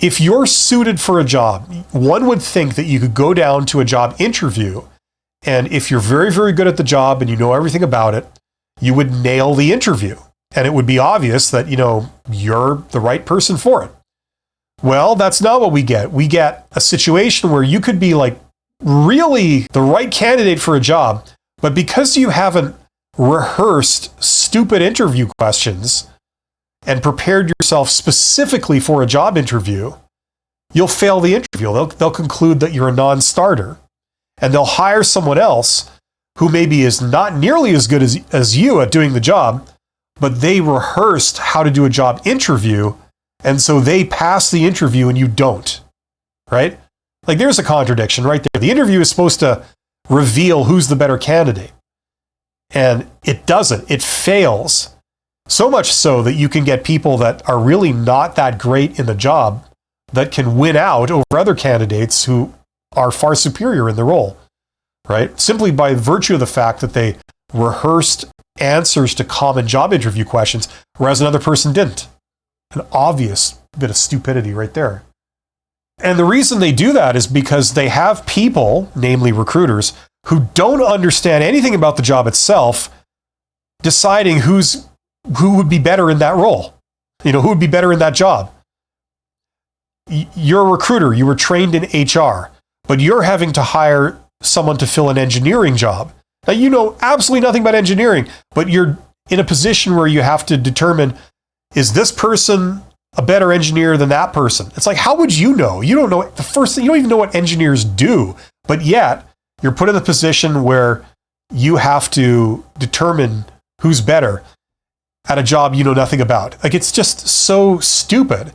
if you're suited for a job, one would think that you could go down to a job interview, and if you're very, very good at the job and you know everything about it, you would nail the interview. And it would be obvious that, you're the right person for it. Well, that's not what we get. We get a situation where you could be like really the right candidate for a job, but because you haven't rehearsed stupid interview questions and prepared yourself specifically for a job interview, you'll fail the interview. They'll conclude that you're a non-starter, and they'll hire someone else who maybe is not nearly as good as you at doing the job, but they rehearsed how to do a job interview, and so they pass the interview and you don't, right? Like, there's a contradiction right there. The interview is supposed to reveal who's the better candidate, and it doesn't. It fails. So much so that you can get people that are really not that great in the job that can win out over other candidates who are far superior in the role, right? Simply by virtue of the fact that they rehearsed answers to common job interview questions, whereas another person didn't. An obvious bit of stupidity right there. And the reason they do that is because they have people, namely recruiters, who don't understand anything about the job itself, deciding who would be better in that role. Who would be better in that job. You're a recruiter, you were trained in HR, but you're having to hire someone to fill an engineering job. Now, you know absolutely nothing about engineering, but you're in a position where you have to determine, is this person a better engineer than that person? It's like, how would you know? You don't know the first thing. You don't even know what engineers do, but yet you're put in the position where you have to determine who's better at a job you know nothing about. Like, it's just so stupid.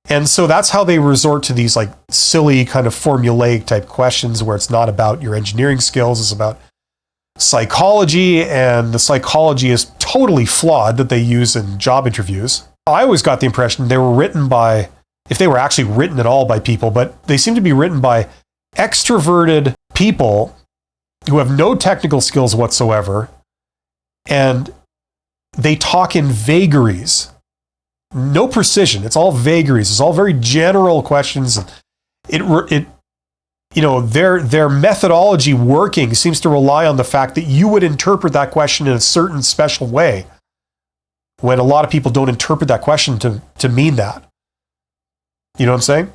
And so that's how they resort to these like silly kind of formulaic type questions where it's not about your engineering skills, it's about psychology, and the psychology is totally flawed that they use in job interviews. I always got the impression they were written by, if they were actually written at all by people, but they seem to be written by extroverted people who have no technical skills whatsoever, and they talk in vagaries. No precision. It's all vagaries. It's all very general questions. Their methodology working seems to rely on the fact that you would interpret that question in a certain special way, when a lot of people don't interpret that question to mean that. You know what I'm saying?